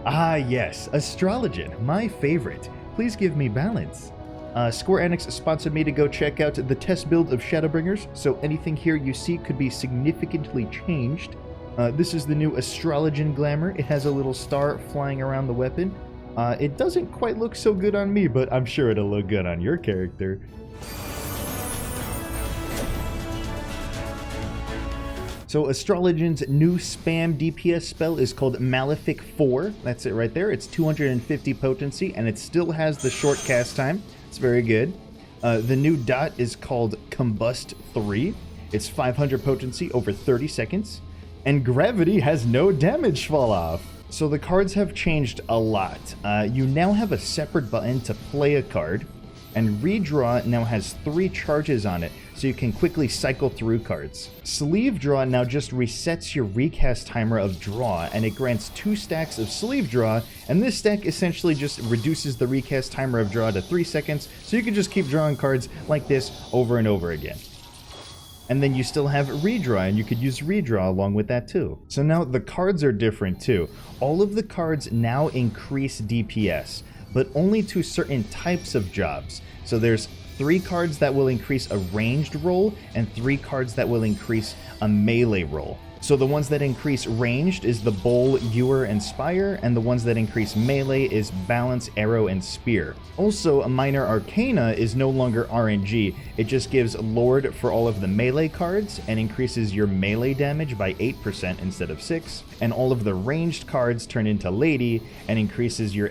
Ah yes, Astrologian, my favorite. Please give me balance. Square Enix sponsored me to go check out the test build of Shadowbringers, so anything here you see could be significantly changed. This is the new Astrologian glamour. It has a little star flying around the weapon. It doesn't quite look so good on me, but I'm sure it'll look good on your character. So Astrologian's new spam DPS spell is called Malefic 4. That's it right there. It's 250 potency, and it still has the short cast time. It's very good. The new dot is called Combust 3. It's 500 potency over 30 seconds. And Gravity has no damage fall off. So the cards have changed a lot. You now have a separate button to play a card, and Redraw now has 3 charges on it, so you can quickly cycle through cards. Sleeve Draw now just resets your recast timer of draw, and it grants 2 stacks of Sleeve Draw, and this stack essentially just reduces the recast timer of draw to 3 seconds, so you can just keep drawing cards like this over and over again. And then you still have Redraw, and you could use Redraw along with that too. So now the cards are different too. All of the cards now increase DPS, but only to certain types of jobs. So there's 3 cards that will increase a ranged roll, and 3 cards that will increase a melee roll. So the ones that increase ranged is the Bowl, Ewer, and Spire, and the ones that increase melee is Balance, Arrow, and Spear. Also, a Minor Arcana is no longer RNG, it just gives Lord for all of the melee cards, and increases your melee damage by 8% instead of 6, and all of the ranged cards turn into Lady, and increases your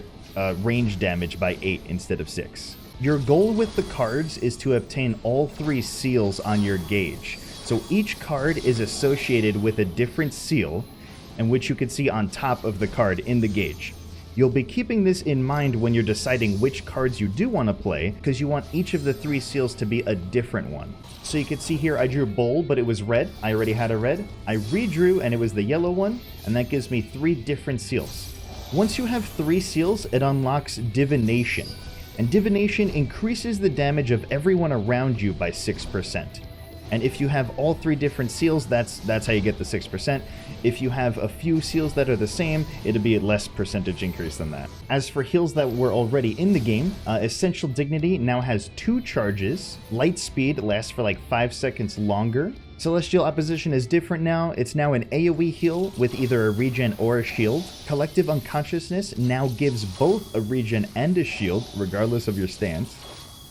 range damage by 8 instead of 6. Your goal with the cards is to obtain all 3 seals on your gauge. So each card is associated with a different seal, and which you can see on top of the card in the gauge. You'll be keeping this in mind when you're deciding which cards you do want to play, because you want each of the 3 seals to be a different one. So you can see here I drew Bowl, but it was red. I already had a red. I redrew and it was the yellow one, and that gives me 3 different seals. Once you have 3 seals, it unlocks Divination. And Divination increases the damage of everyone around you by 6%. And if you have all 3 different seals, that's how you get the 6%. If you have a few seals that are the same, it'll be a less percentage increase than that. As for heals that were already in the game, Essential Dignity now has 2 charges. Light Speed lasts for like 5 seconds longer. Celestial Opposition is different now. It's now an AoE heal with either a regen or a shield. Collective Unconsciousness now gives both a regen and a shield, regardless of your stance.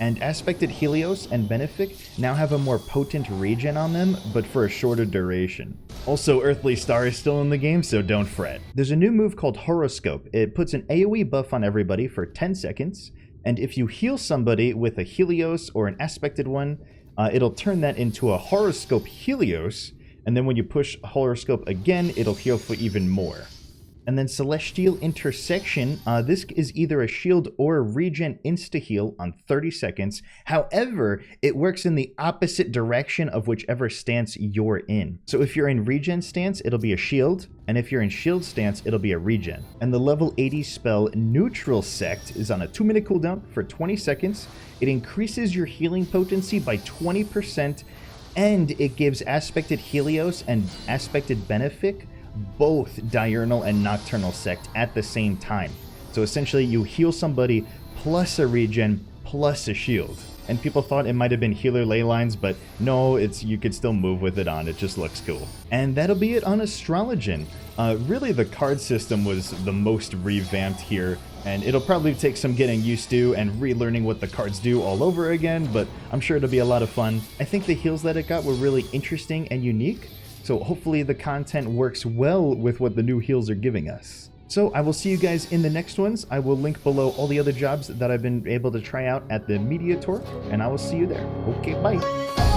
And Aspected Helios and Benefic now have a more potent regen on them, but for a shorter duration. Also, Earthly Star is still in the game, so don't fret. There's a new move called Horoscope. It puts an AoE buff on everybody for 10 seconds, and if you heal somebody with a Helios or an Aspected one, it'll turn that into a Horoscope Helios, and then when you push Horoscope again, it'll heal for even more. And then Celestial Intersection, this is either a shield or a regen insta-heal on 30 seconds. However, it works in the opposite direction of whichever stance you're in. So if you're in regen stance, it'll be a shield, and if you're in shield stance, it'll be a regen. And the level 80 spell Neutral Sect is on a 2-minute cooldown for 20 seconds. It increases your healing potency by 20%, and it gives Aspected Helios and Aspected Benefic both Diurnal and Nocturnal Sect at the same time. So essentially you heal somebody plus a regen plus a shield. And people thought it might have been healer ley lines, but no, you could still move with it on. It just looks cool. And that'll be it on Astrologian. Really the card system was the most revamped here, and it'll probably take some getting used to and relearning what the cards do all over again, but I'm sure it'll be a lot of fun. I think the heals that it got were really interesting and unique. So hopefully the content works well with what the new heals are giving us. So I will see you guys in the next ones. I will link below all the other jobs that I've been able to try out at the media tour, and I will see you there. Okay, bye.